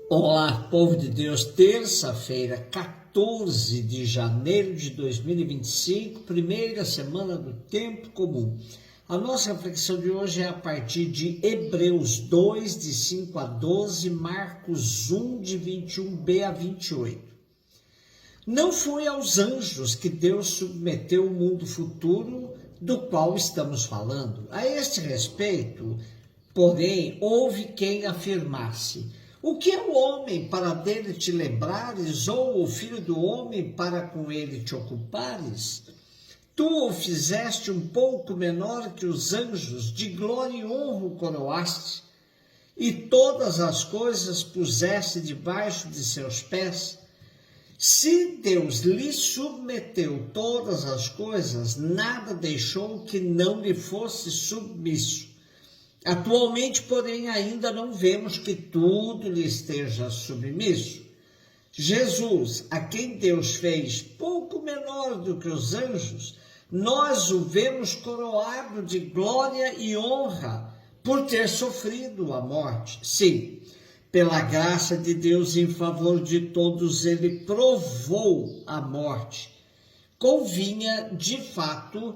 Olá, povo de Deus, terça-feira, 14 de janeiro de 2025, primeira semana do tempo comum. A nossa reflexão de hoje é a partir de Hebreus 2, de 5 a 12, Marcos 1, de 21b a 28. Não foi aos anjos que Deus submeteu o mundo futuro do qual estamos falando. A este respeito, porém, houve quem afirmasse: o que é o homem para dele te lembrares, ou o filho do homem para com ele te ocupares? Tu o fizeste um pouco menor que os anjos, de glória e honra o coroaste, e todas as coisas puseste debaixo de seus pés. Se Deus lhe submeteu todas as coisas, nada deixou que não lhe fosse submisso. Atualmente, porém, ainda não vemos que tudo lhe esteja submisso. Jesus, a quem Deus fez pouco menor do que os anjos, nós o vemos coroado de glória e honra por ter sofrido a morte. Sim, pela graça de Deus em favor de todos, ele provou a morte. Convinha, de fato,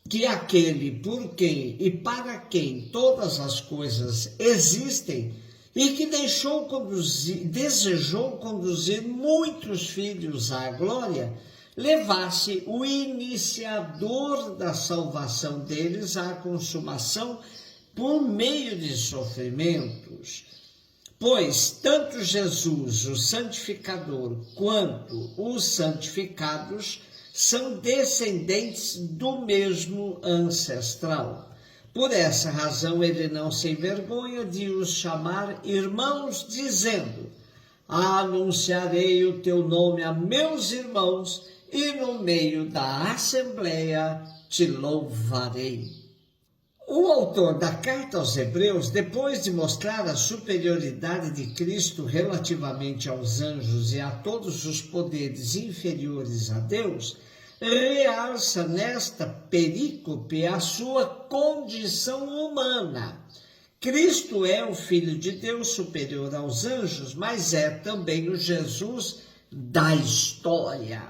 que aquele por quem e para quem todas as coisas existem e que desejou conduzir muitos filhos à glória, levasse o iniciador da salvação deles à consumação por meio de sofrimentos. Pois tanto Jesus, o santificador, quanto os santificados são descendentes do mesmo ancestral. Por essa razão, ele não se envergonha de os chamar irmãos, dizendo: anunciarei o teu nome a meus irmãos, e no meio da assembleia te louvarei. O autor da carta aos Hebreus, depois de mostrar a superioridade de Cristo relativamente aos anjos e a todos os poderes inferiores a Deus, realça nesta perícope a sua condição humana. Cristo é o Filho de Deus superior aos anjos, mas é também o Jesus da história,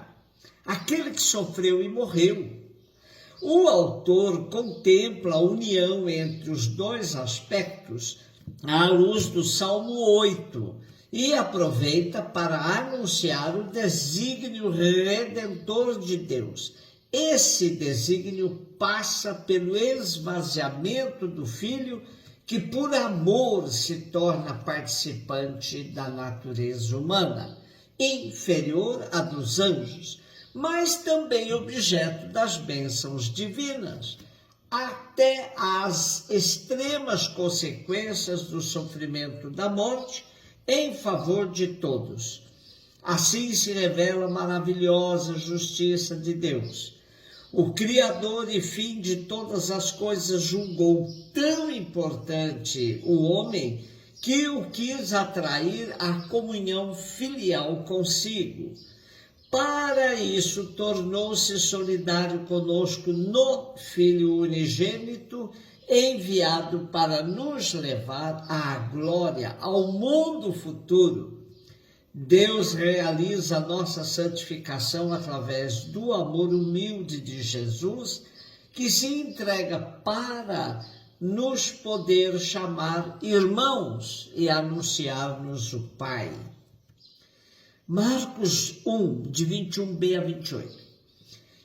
aquele que sofreu e morreu. O autor contempla a união entre os dois aspectos à luz do Salmo 8 e aproveita para anunciar o desígnio redentor de Deus. Esse desígnio passa pelo esvaziamento do Filho, que por amor se torna participante da natureza humana, inferior à dos anjos, mas também objeto das bênçãos divinas, até as extremas consequências do sofrimento da morte em favor de todos. Assim se revela a maravilhosa justiça de Deus. O Criador e fim de todas as coisas julgou tão importante o homem que o quis atrair à comunhão filial consigo. Para isso, tornou-se solidário conosco no Filho unigênito, enviado para nos levar à glória, ao mundo futuro. Deus realiza a nossa santificação através do amor humilde de Jesus, que se entrega para nos poder chamar irmãos e anunciar-nos o Pai. Marcos 1, de 21b a 28.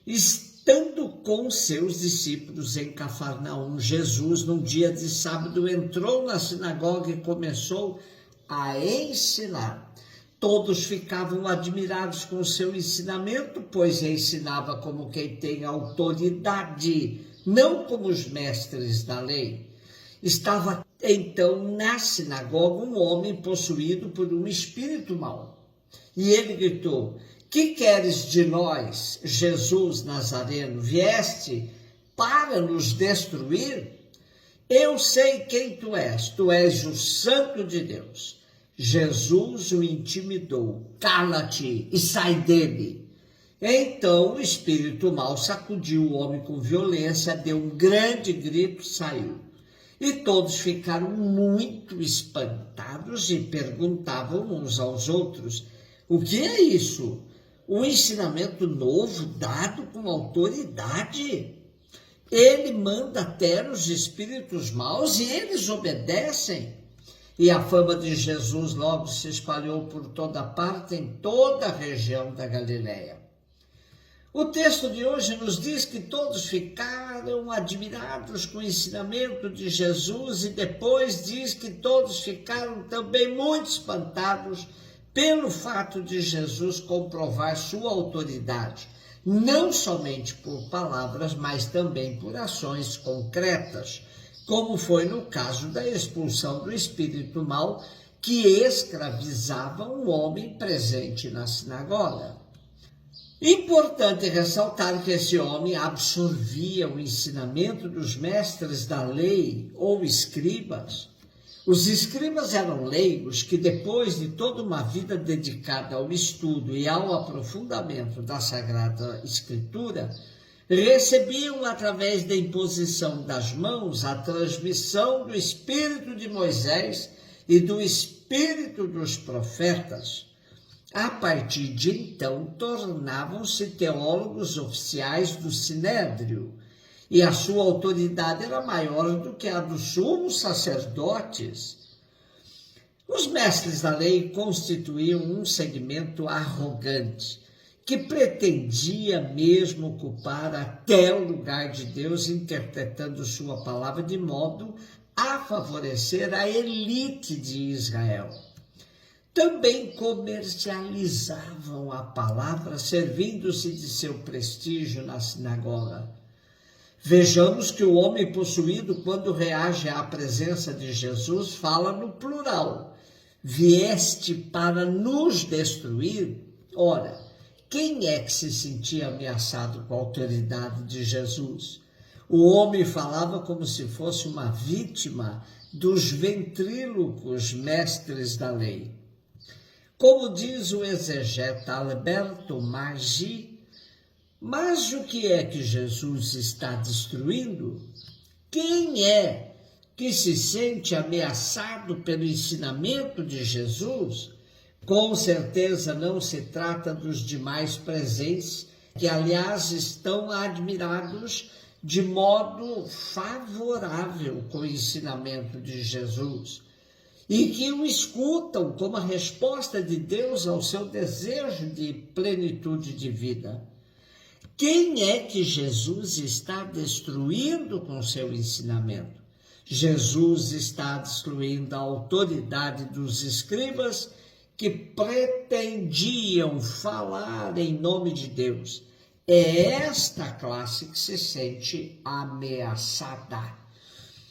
Estando com seus discípulos em Cafarnaum, Jesus, num dia de sábado, entrou na sinagoga e começou a ensinar. Todos ficavam admirados com o seu ensinamento, pois ensinava como quem tem autoridade, não como os mestres da lei. Estava então na sinagoga um homem possuído por um espírito mau. E ele gritou: que queres de nós, Jesus Nazareno? Vieste para nos destruir? Eu sei quem tu és o Santo de Deus. Jesus o intimidou: cala-te e sai dele. Então o espírito mau sacudiu o homem com violência, deu um grande grito e saiu. E todos ficaram muito espantados e perguntavam uns aos outros: o que é isso? Um ensinamento novo dado com autoridade? Ele manda até os espíritos maus e eles obedecem. E a fama de Jesus logo se espalhou por toda parte, em toda a região da Galileia. O texto de hoje nos diz que todos ficaram admirados com o ensinamento de Jesus e depois diz que todos ficaram também muito espantados pelo fato de Jesus comprovar sua autoridade, não somente por palavras, mas também por ações concretas, como foi no caso da expulsão do espírito mau que escravizava um homem presente na sinagoga. Importante ressaltar que esse homem absorvia o ensinamento dos mestres da lei ou escribas. Os escribas eram leigos que, depois de toda uma vida dedicada ao estudo e ao aprofundamento da Sagrada Escritura, recebiam através da imposição das mãos a transmissão do Espírito de Moisés e do Espírito dos profetas. A partir de então, tornavam-se teólogos oficiais do Sinédrio, e a sua autoridade era maior do que a dos sumos sacerdotes. Os mestres da lei constituíam um segmento arrogante, que pretendia mesmo ocupar até o lugar de Deus, interpretando sua palavra de modo a favorecer a elite de Israel. Também comercializavam a palavra, servindo-se de seu prestígio na sinagoga. Vejamos que o homem possuído, quando reage à presença de Jesus, fala no plural: vieste para nos destruir? Ora, quem é que se sentia ameaçado com a autoridade de Jesus? O homem falava como se fosse uma vítima dos ventrílocos mestres da lei. Como diz o exegeta Alberto Maggi, mas o que é que Jesus está destruindo? Quem é que se sente ameaçado pelo ensinamento de Jesus? Com certeza não se trata dos demais presentes, que aliás estão admirados de modo favorável com o ensinamento de Jesus, e que o escutam como a resposta de Deus ao seu desejo de plenitude de vida. Quem é que Jesus está destruindo com seu ensinamento? Jesus está destruindo a autoridade dos escribas que pretendiam falar em nome de Deus. É esta classe que se sente ameaçada.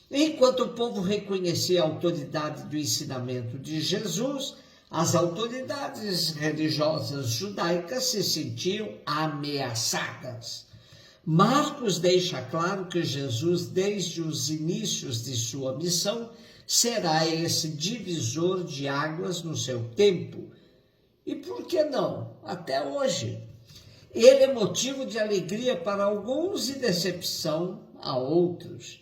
Enquanto o povo reconhecia a autoridade do ensinamento de Jesus, as autoridades religiosas judaicas se sentiam ameaçadas. Marcos deixa claro que Jesus, desde os inícios de sua missão, será esse divisor de águas no seu tempo. E por que não? Até hoje. Ele é motivo de alegria para alguns e decepção a outros.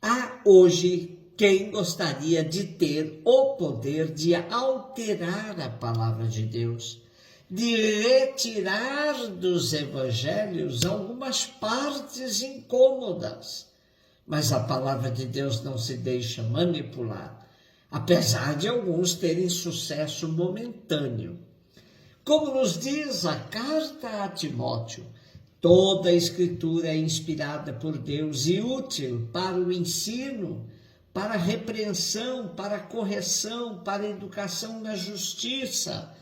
Há hoje quem gostaria de ter o poder de alterar a palavra de Deus, de retirar dos evangelhos algumas partes incômodas. Mas a palavra de Deus não se deixa manipular, apesar de alguns terem sucesso momentâneo. Como nos diz a carta a Timóteo, toda a Escritura é inspirada por Deus e útil para o ensino, para a repreensão, para a correção, para a educação na justiça,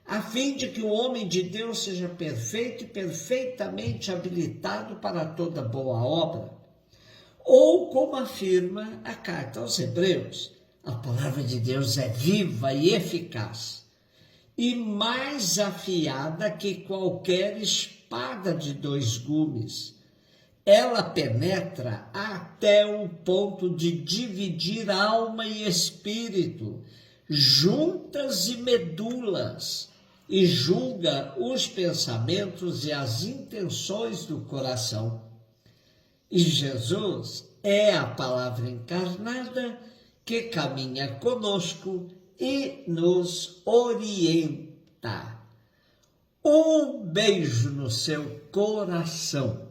a fim de que o homem de Deus seja perfeito e perfeitamente habilitado para toda boa obra. Ou, como afirma a carta aos Hebreus, a palavra de Deus é viva e eficaz, e mais afiada que qualquer espada de 2 gumes. Ela penetra até o ponto de dividir alma e espírito, juntas e medulas, e julga os pensamentos e as intenções do coração. E Jesus é a palavra encarnada que caminha conosco e nos orienta. Um beijo no seu coração.